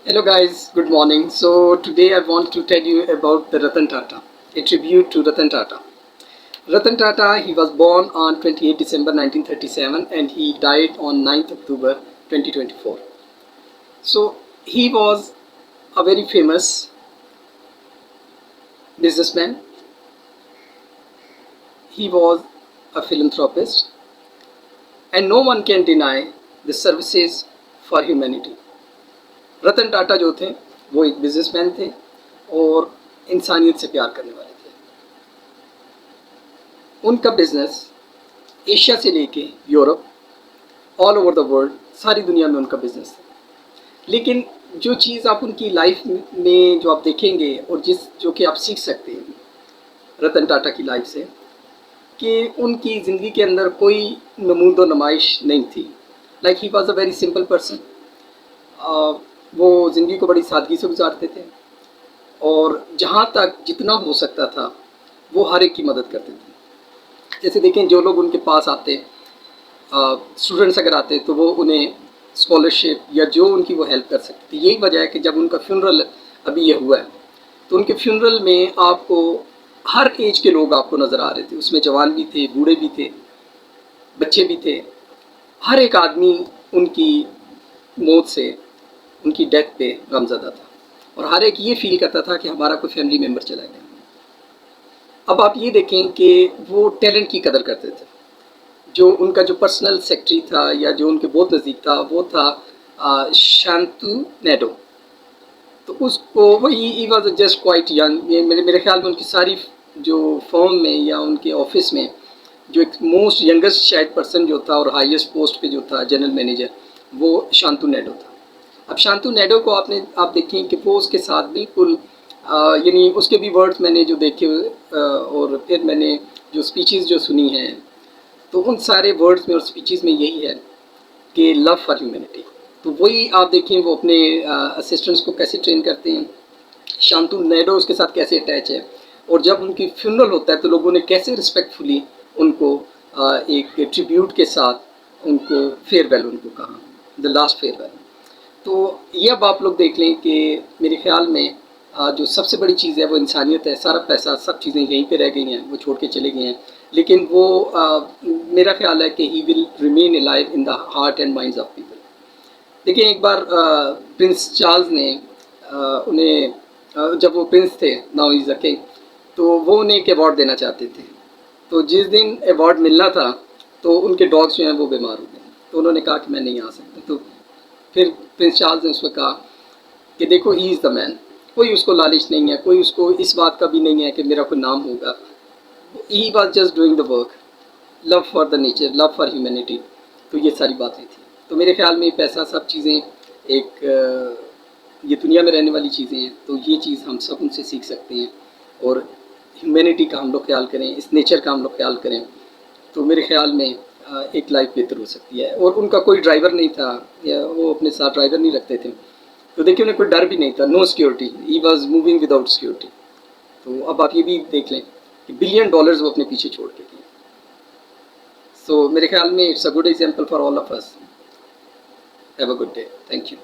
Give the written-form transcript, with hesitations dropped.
Hello guys, good morning. So today I want to tell you about the Ratan Tata, a tribute to Ratan Tata. Ratan Tata, he was born on 28 December 1937 and he died on 9th October 2024. So he was a very famous businessman. He was a philanthropist and no one can deny the services for humanity. Ratan Tata जो थे वो एक businessman थे और इंसानियत से प्यार करने वाले थे। उनका बिजनेस एशिया से लेके Europe, all over the world, सारी दुनिया में उनका बिजनेस था। लेकिन जो चीज़ आप उनकी लाइफ में जो आप देखेंगे और जो कि आप सीख सकते हैं रतन टाटा की लाइफ से, कि उनकी ज़िंदगी के अंदर कोई नमूद व नुमाइश नहीं थी। Like he was a very simple person. वो ज़िंदगी को बड़ी सादगी से गुजारते थे और जहाँ तक जितना हो सकता था वो हर एक की मदद करते थे। जैसे देखें, जो लोग उनके पास आते, स्टूडेंट्स अगर आते तो वो उन्हें स्कॉलरशिप या जो उनकी वो हेल्प कर सकते थे। यही वजह है कि जब उनका फ्यूनरल अभी ये हुआ है तो उनके फ्यूनरल में आपको हर एज के लोग आपको नज़र आ रहे थे। उसमें जवान भी थे, बूढ़े भी थे, बच्चे भी थे। हर एक आदमी उनकी मौत से, उनकी डेथ पे गमज़दा था और हर एक ये फील करता था कि हमारा कोई फैमिली मेम्बर चला गया। अब आप ये देखें कि वो टैलेंट की कदर करते थे। जो उनका जो पर्सनल सेक्रेटरी था या जो उनके बहुत नज़दीक था वो था शांतु नेडो। तो उसको वही वॉज जस्ट क्वाइट यंग। मेरे ख्याल में उनकी सारी जो फर्म में या उनके ऑफिस में जो एक मोस्ट यंगेस्ट शायद पर्सन जो था और हाईएस्ट पोस्ट पे जो था जनरल मैनेजर, वो शांतु नेडो था। अब शांतु नेडो को आप देखें कि वो उसके साथ बिल्कुल यानी उसके भी वर्ड्स मैंने जो देखे और फिर मैंने जो स्पीचेस जो सुनी हैं तो उन सारे वर्ड्स में और स्पीचेस में यही है कि लव फॉर ह्यूमैनिटी। तो वही आप देखें वो अपने असिस्टेंट्स को कैसे ट्रेन करते हैं, शांतु नेडो उसके साथ कैसे अटैच है, और जब उनकी फ्यूनरल होता है तो लोगों ने कैसे रिस्पेक्टफुली उनको एक ट्रिब्यूट के साथ उनको फेयरवेल उनको कहा, द लास्ट फेयरवेल। तो ये अब आप लोग देख लें कि मेरे ख्याल में जो सबसे बड़ी चीज़ है वो इंसानियत है। सारा पैसा, सब चीज़ें यहीं पे रह गई हैं, वो छोड़ के चले गए हैं, लेकिन वो मेरा ख्याल है कि he will remain alive in the heart and minds of people. देखिए, एक बार प्रिंस चार्ल्स ने उन्हें जब वो प्रिंस थे, नाउ इज़ अ किंग, तो वो उन्हें एक अवार्ड देना चाहते थे। तो जिस दिन अवार्ड मिलना था तो उनके डॉग्स जो हैं वो बीमार हो गए, तो उन्होंने कहा कि मैं नहीं आ सकता। तो फिर प्रिंस चार्ल्स ने उसको कहा कि देखो, ही इज़ द मैन। कोई उसको लालच नहीं है, कोई उसको इस बात का भी नहीं है कि मेरा कोई नाम होगा। He was just doing the work, love for the nature, love for humanity. तो ये सारी बातें थी। तो मेरे ख्याल में पैसा, सब चीज़ें एक ये दुनिया में रहने वाली चीज़ें हैं, तो ये चीज़ हम सब उनसे सीख सकते हैं और ह्यूमैनिटी का हम लोग ख्याल करें, इस नेचर का हम लोग ख्याल करें, तो मेरे ख्याल में एक लाइफ बेहतर हो सकती है। और उनका कोई ड्राइवर नहीं था या वो अपने साथ ड्राइवर नहीं रखते थे, तो देखिए उन्हें कोई डर भी नहीं था, no security, he was moving without security. तो अब आप ये भी देख लें कि $1 बिलियन वो अपने पीछे छोड़ के गए। सो मेरे ख्याल में it's a good example for all of us. Have a good day, thank you.